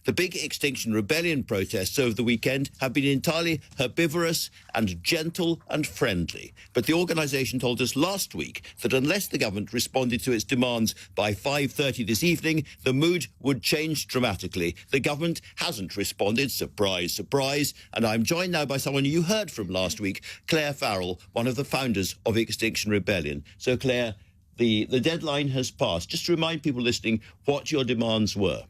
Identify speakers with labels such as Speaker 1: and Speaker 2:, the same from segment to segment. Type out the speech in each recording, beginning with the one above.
Speaker 1: The big Extinction Rebellion protests over the weekend have been entirely herbivorous and gentle and friendly. But the organisation told us last week that unless the government responded to its demands by 5:30 this evening, the mood would change dramatically. The government hasn't responded. Surprise, surprise. And I'm joined now by someone you heard from last week, Clare Farrell, one of the founders of Extinction Rebellion. So, Clare, the deadline has passed. Just to remind people listening what your demands were.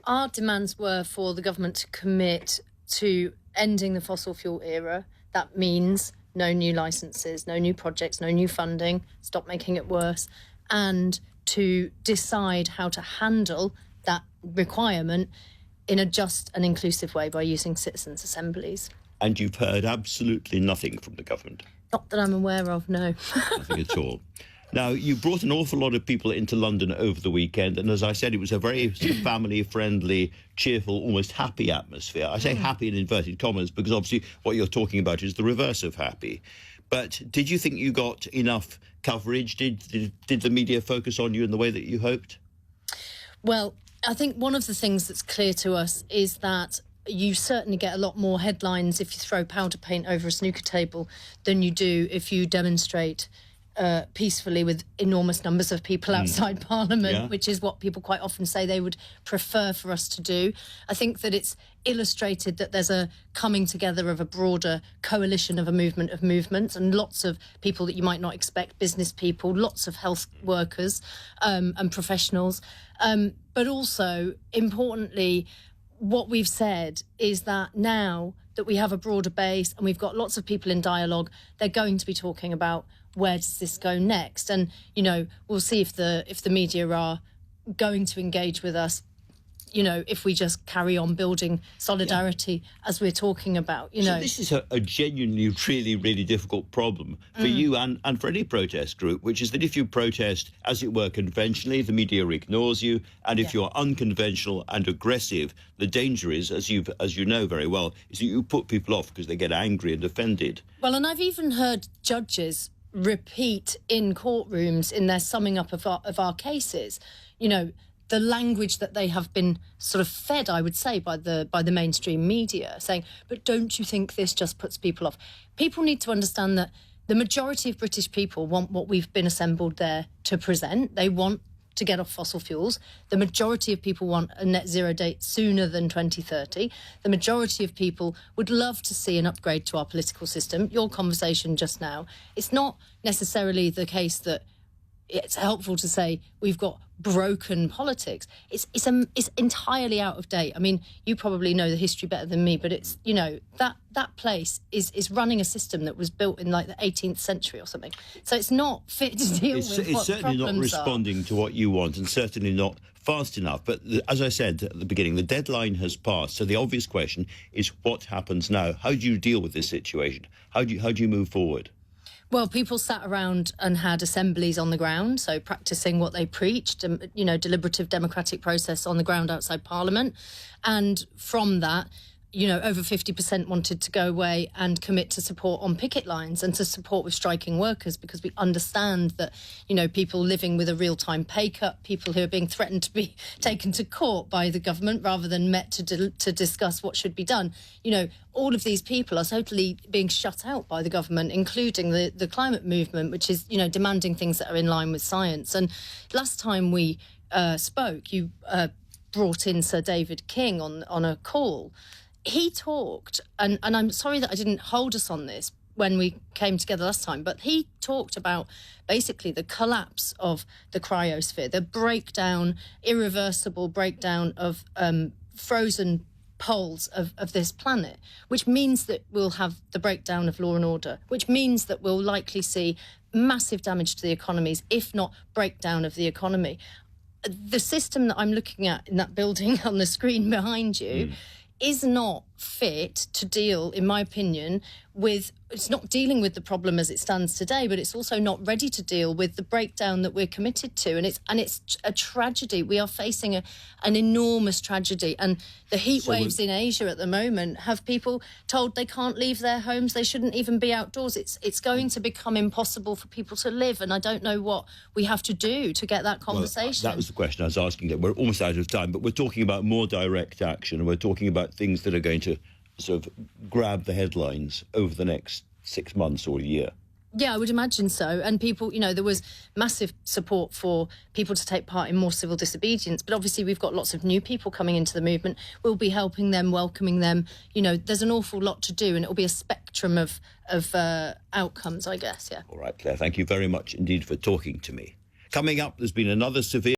Speaker 2: Our demands were for the government to commit to ending the fossil fuel era. That means no new licences, no new projects, no new funding, stop making it worse, and to decide how to handle that requirement in a just and inclusive way by using citizens' assemblies.
Speaker 1: And you've heard absolutely nothing from the government?
Speaker 2: Not that I'm aware of, no.
Speaker 1: Nothing at all. Now, you brought an awful lot of people into London over the weekend, and as I said, it was a very sort of family-friendly, cheerful, almost happy atmosphere. I say happy in inverted commas because obviously what you're talking about is the reverse of happy. But did you think you got enough coverage? Did the media focus on you in the way that you hoped?
Speaker 2: Well, I think one of the things that's clear to us is that you certainly get a lot more headlines if you throw powder paint over a snooker table than you do if you demonstrate peacefully with enormous numbers of people outside Parliament, which is what people quite often say they would prefer for us to do. I think that it's illustrated that there's a coming together of a broader coalition of a movement of movements, and lots of people that you might not expect, business people, lots of health workers and professionals. But also, importantly, what we've said is that now that we have a broader base and we've got lots of people in dialogue, they're going to be talking about where does this go next? And, you know, we'll see if the media are going to engage with us, you know, if we just carry on building solidarity as we're talking about, you know.
Speaker 1: So this is a genuinely really, really difficult problem for you and for any protest group, which is that if you protest, as it were, conventionally, the media ignores you. And if you're unconventional and aggressive, the danger is, as you know very well, is that you put people off because they get angry and offended.
Speaker 2: Well, and I've even heard judges repeat in courtrooms in their summing up of our cases, you know, the language that they have been sort of fed, I would say, by the mainstream media, saying, but don't you think this just puts people off? People need to understand that the majority of British people want what we've been assembled there to present. They want to get off fossil fuels. The majority of people want a net zero date sooner than 2030. The majority of people would love to see an upgrade to our political system. Your conversation just now, it's not necessarily the case that it's helpful to say we've got broken politics. It's entirely out of date. I mean, you probably know the history better than me, but it's, you know, that place is running a system that was built in like the 18th century or something. So it's not fit to deal with what the problems are.
Speaker 1: It's certainly not responding to what you want, and certainly not fast enough. But as I said at the beginning, the deadline has passed. So the obvious question is what happens now? How do you deal with this situation? How do you move forward?
Speaker 2: Well, people sat around and had assemblies on the ground, so practising what they preached, you know, deliberative democratic process on the ground outside Parliament. And from that, you know, over 50% wanted to go away and commit to support on picket lines and to support with striking workers, because we understand that, you know, people living with a real-time pay cut, people who are being threatened to be taken to court by the government rather than met to discuss what should be done. You know, all of these people are totally being shut out by the government, including the climate movement, which is, you know, demanding things that are in line with science. And last time we spoke, you brought in Sir David King on a call. He talked, and I'm sorry that I didn't hold us on this when we came together last time, but he talked about basically the collapse of the cryosphere, the breakdown, irreversible breakdown of frozen poles of this planet, which means that we'll have the breakdown of law and order, which means that we'll likely see massive damage to the economies, if not breakdown of the economy. The system that I'm looking at in that building on the screen behind you is not fit to deal, in my opinion, with, it's not dealing with the problem as it stands today, but it's also not ready to deal with the breakdown that we're committed to. And it's a tragedy. We are facing an enormous tragedy. And the heat waves in Asia at the moment have people told they can't leave their homes. They shouldn't even be outdoors. It's going to become impossible for people to live. And I don't know what we have to do to get that conversation.
Speaker 1: Well, that was the question I was asking. That we're almost out of time, but we're talking about more direct action, and we're talking about things that are going to sort of grab the headlines over the next 6 months or a year.
Speaker 2: Yeah, I would imagine so. And people, there was massive support for people to take part in more civil disobedience. But obviously we've got lots of new people coming into the movement. We'll be helping them, welcoming them. There's an awful lot to do, and it'll be a spectrum of outcomes, I guess, yeah.
Speaker 1: All right, Claire, thank you very much indeed for talking to me. Coming up, there's been another severe